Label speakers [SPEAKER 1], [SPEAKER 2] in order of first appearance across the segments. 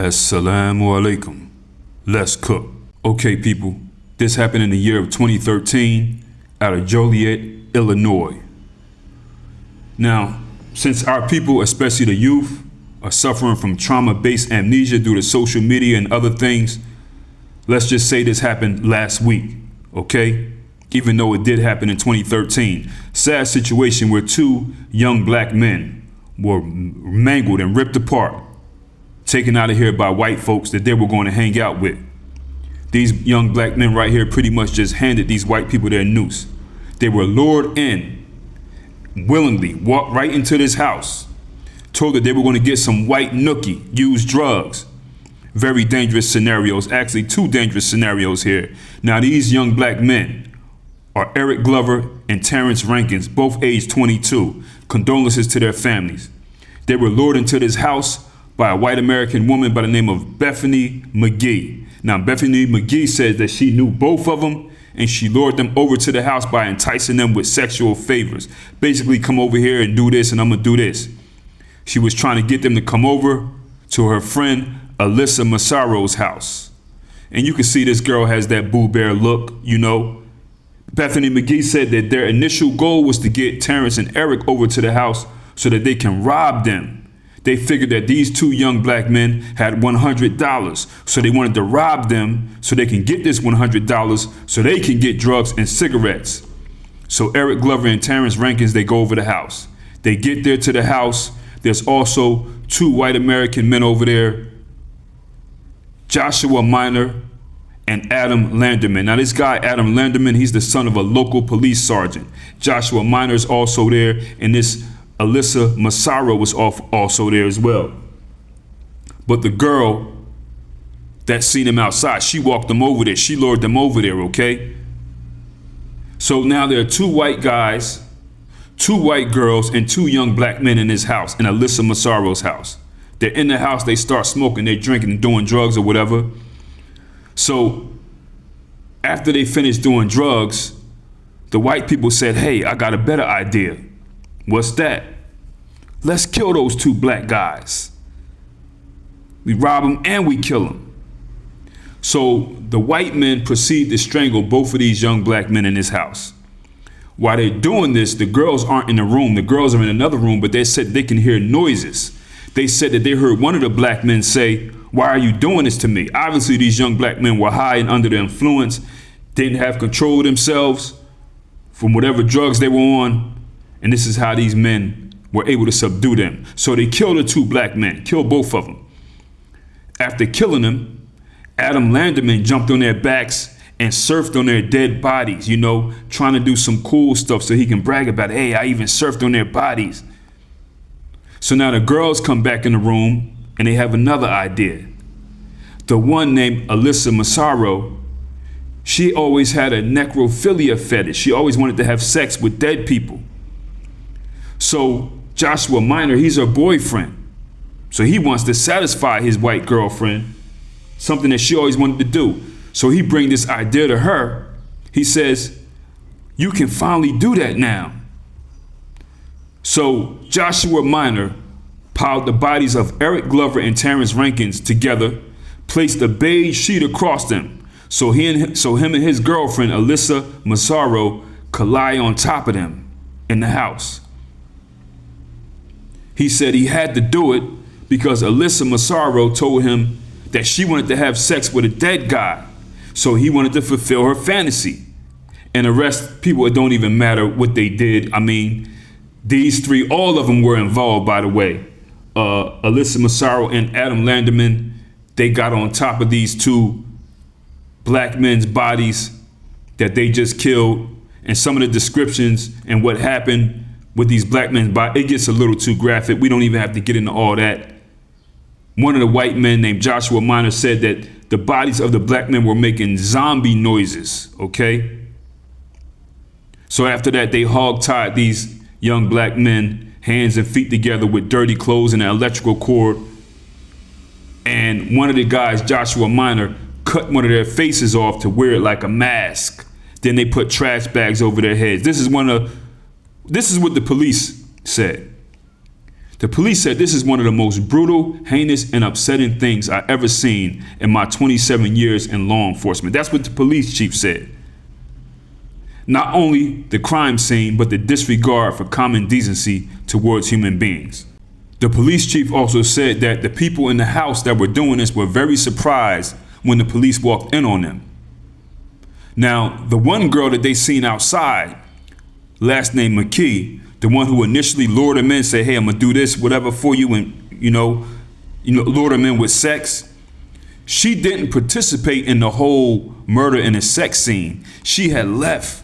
[SPEAKER 1] Assalamu alaikum. Let's cook. Okay, people, this happened in the year of 2013 out of Joliet, Illinois. Now, since our people, especially the youth, are suffering from trauma-based amnesia due to social media and other things, let's just say this happened last week, okay? Even though it did happen in 2013. Sad situation where two young black men were mangled and ripped apart, taken out of here by white folks that they were going to hang out with. These young black men right here pretty much just handed these white people their noose. They were lured in, willingly walked right into this house, told that they were going to get some white nookie, use drugs. Very dangerous scenarios, actually two dangerous scenarios here. Now these young black men are Eric Glover and Terrence Rankins, both age 22. Condolences to their families. They were lured into this house by a white American woman by the name of Bethany McGee. Now, Bethany McGee said that she knew both of them and she lured them over to the house by enticing them with sexual favors. Basically, come over here and do this and I'm gonna do this. She was trying to get them to come over to her friend Alyssa Massaro's house. And you can see this girl has that Boo Bear look, you know. Bethany McGee said that their initial goal was to get Terrence and Eric over to the house so that they can rob them. They figured that these two young black men had $100, so they wanted to rob them so they can get this $100 so they can get drugs and cigarettes. So Eric Glover and Terrence Rankins, they go over the house. They get there to the house. There's also two white American men over there, Joshua Minor and Adam Landerman. Now this guy, Adam Landerman, he's the son of a local police sergeant. Joshua Minor is also there, and this Alyssa Massaro was also there as well. But the girl that seen him outside, she walked them over there. She lured them over there, okay? So now there are two white guys, two white girls, and two young black men in this house, in Alyssa Massaro's house. They're in the house, they start smoking, they're drinking and doing drugs or whatever. So after they finished doing drugs, the white people said, hey, I got a better idea. What's that? Let's kill those two black guys. We rob them and we kill them. So the white men proceed to strangle both of these young black men in this house. While they're doing this, the girls aren't in the room. The girls are in another room, but they said they can hear noises. They said that they heard one of the black men say, why are you doing this to me? Obviously, these young black men were high and under the influence, didn't have control of themselves from whatever drugs they were on. And this is how these men were able to subdue them. So they killed the two black men, killed both of them. After killing them, Adam Landerman jumped on their backs and surfed on their dead bodies, you know, trying to do some cool stuff so he can brag about, hey, I even surfed on their bodies. So now the girls come back in the room and they have another idea. The one named Alyssa Massaro, she always had a necrophilia fetish. She always wanted to have sex with dead people. So Joshua Minor, he's her boyfriend. So he wants to satisfy his white girlfriend, something that she always wanted to do. So he brings this idea to her. He says, you can finally do that now. So Joshua Minor piled the bodies of Eric Glover and Terrence Rankins together, placed a beige sheet across them. So him and his girlfriend, Alyssa Massaro, could lie on top of them in the house. He said he had to do it because Alyssa Massaro told him that she wanted to have sex with a dead guy. So he wanted to fulfill her fantasy. And the rest, people, it don't even matter what they did. I mean, these three, all of them were involved, by the way. Alyssa Massaro and Adam Landerman, they got on top of these two black men's bodies that they just killed. And some of the descriptions and what happened with these black men's bodies, it gets a little too graphic. We don't even have to get into all that. One of the white men named Joshua Minor said that the bodies of the black men were making zombie noises, okay? So after that, they hog-tied these young black men, hands and feet together with dirty clothes and an electrical cord. And one of the guys, Joshua Minor, cut one of their faces off to wear it like a mask. Then they put trash bags over their heads. This is what the police said. The police said this is one of the most brutal, heinous, and upsetting things I ever seen in my 27 years in law enforcement. That's what the police chief said. Not only the crime scene, but the disregard for common decency towards human beings. The police chief also said that the people in the house that were doing this were very surprised when the police walked in on them. Now, the one girl that they seen outside, last name McKee, the one who initially lured him in, said, hey, I'm gonna do this, whatever for you, and lured him in with sex. She didn't participate in the whole murder and the sex scene. She had left,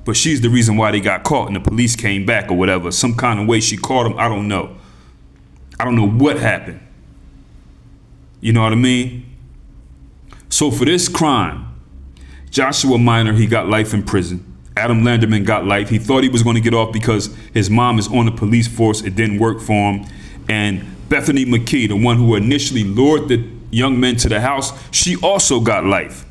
[SPEAKER 1] but she's the reason why they got caught and the police came back or whatever. Some kind of way she caught him, I don't know. I don't know what happened. You know what I mean? So for this crime, Joshua Minor, he got life in prison. Adam Landerman got life. He thought he was going to get off because his mom is on the police force. It didn't work for him. And Bethany McKee, the one who initially lured the young men to the house, she also got life.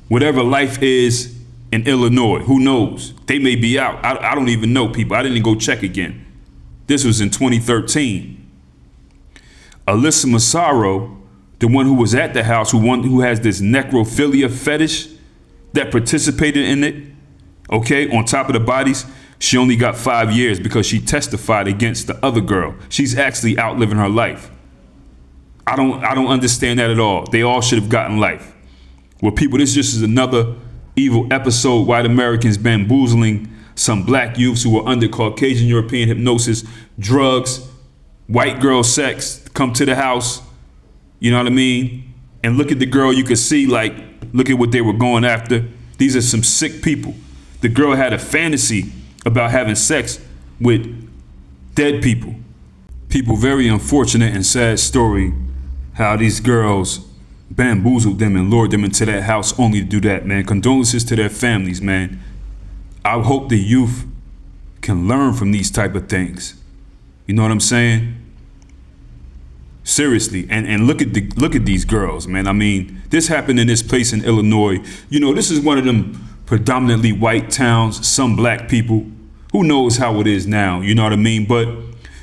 [SPEAKER 1] Whatever life is in Illinois, who knows? They may be out. I don't even know, people. I didn't go check again. This was in 2013. Alyssa Massaro, the one who was at the house, who has this necrophilia fetish that participated in it, okay, on top of the bodies, she only got 5 years because she testified against the other girl. She's actually outliving her life. I don't understand that at all. They all should have gotten life. Well, people, this just is another evil episode. White Americans bamboozling some black youths who are under Caucasian European hypnosis, drugs, white girl sex, come to the house. You know what I mean? And look at the girl. You can see, look at what they were going after. These are some sick people. The girl had a fantasy about having sex with dead people. People, very unfortunate and sad story how these girls bamboozled them and lured them into that house only to do that, man. Condolences to their families, man. I hope the youth can learn from these type of things. You know what I'm saying? Seriously, and look at these girls, man. I mean, this happened in this place in Illinois. You know, this is one of them predominantly white towns, some black people. Who knows how it is now, you know what I mean? But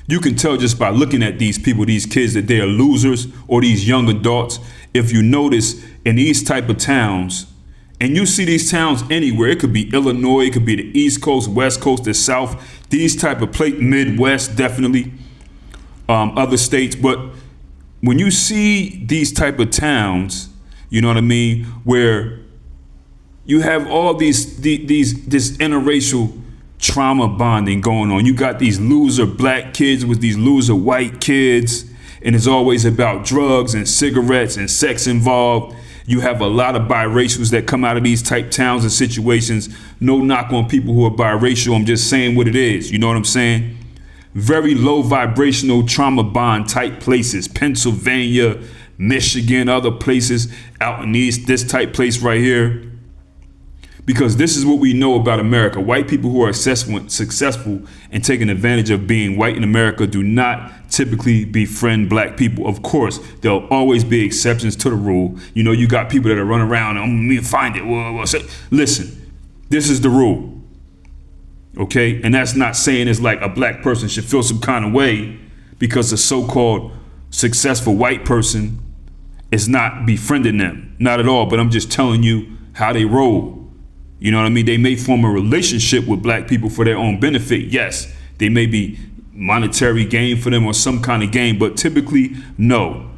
[SPEAKER 1] you can tell just by looking at these people, these kids, that they are losers, or these young adults. If you notice in these type of towns, and you see these towns anywhere, it could be Illinois, it could be the East Coast, West Coast, the South, these type of Midwest, definitely, other states. But when you see these type of towns, you know what I mean, where you have all this interracial trauma bonding going on. You got these loser black kids with these loser white kids, and it's always about drugs and cigarettes and sex involved. You have a lot of biracials that come out of these type towns and situations. No knock on people who are biracial. I'm just saying what it is. You know what I'm saying? Very low vibrational trauma bond type places. Pennsylvania, Michigan, other places out in this type place right here. Because this is what we know about America. White people who are successful and taking advantage of being white in America do not typically befriend black people. Of course, there'll always be exceptions to the rule. You know, you got people that are running around and me find it. Listen, this is the rule. Okay? And that's not saying it's like a black person should feel some kind of way because a so-called successful white person is not befriending them. Not at all. But I'm just telling you how they roll. You know what I mean? They may form a relationship with black people for their own benefit. Yes, they may be monetary gain for them or some kind of gain, but typically, no.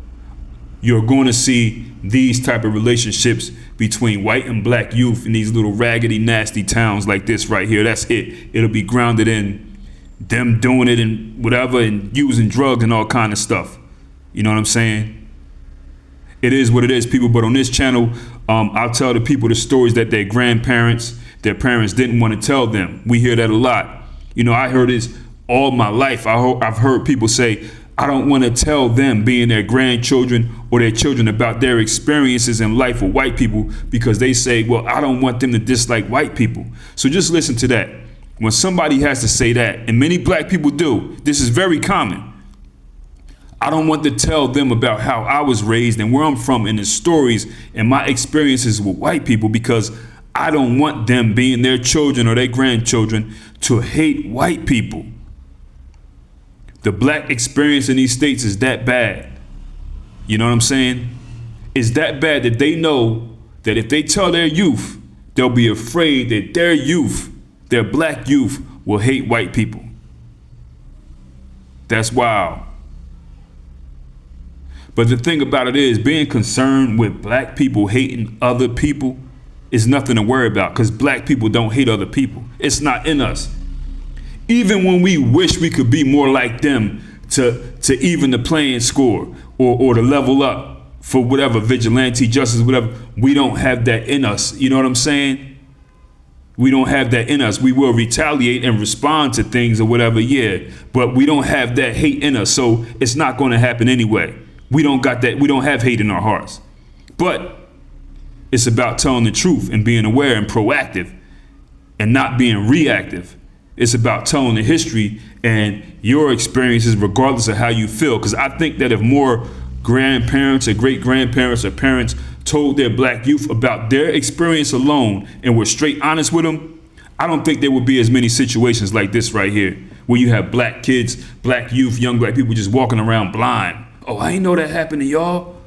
[SPEAKER 1] You're going to see these type of relationships between white and black youth in these little raggedy, nasty towns like this right here. That's it. It'll be grounded in them doing it and whatever and using drugs and all kind of stuff. You know what I'm saying? It is what it is, people. But on this channel, I'll tell the people the stories that their grandparents, their parents didn't want to tell them. We hear that a lot. You know, I heard this all my life. I've heard people say, I don't want to tell them, being their grandchildren or their children, about their experiences in life with white people because they say, well, I don't want them to dislike white people. So just listen to that. When somebody has to say that, and many black people do, this is very common. I don't want to tell them about how I was raised and where I'm from and the stories and my experiences with white people because I don't want them, being their children or their grandchildren, to hate white people. The black experience in these states is that bad. You know what I'm saying? It's that bad that they know that if they tell their youth, they'll be afraid that their youth, their black youth, will hate white people. That's wild. But the thing about it is, being concerned with black people hating other people is nothing to worry about, because black people don't hate other people. It's not in us. Even when we wish we could be more like them to even the playing score or to level up for whatever, vigilante justice, whatever, we don't have that in us. You know what I'm saying? We don't have that in us. We will retaliate and respond to things or whatever, yeah, but we don't have that hate in us, so it's not going to happen anyway. We don't got that. We don't have hate in our hearts. But it's about telling the truth and being aware and proactive and not being reactive. It's about telling the history and your experiences regardless of how you feel. Because I think that if more grandparents or great grandparents or parents told their black youth about their experience alone and were straight honest with them, I don't think there would be as many situations like this right here, where you have black kids, black youth, young black people just walking around blind. Oh, I didn't know that happened to y'all.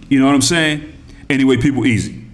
[SPEAKER 1] You know what I'm saying? Anyway, people, easy.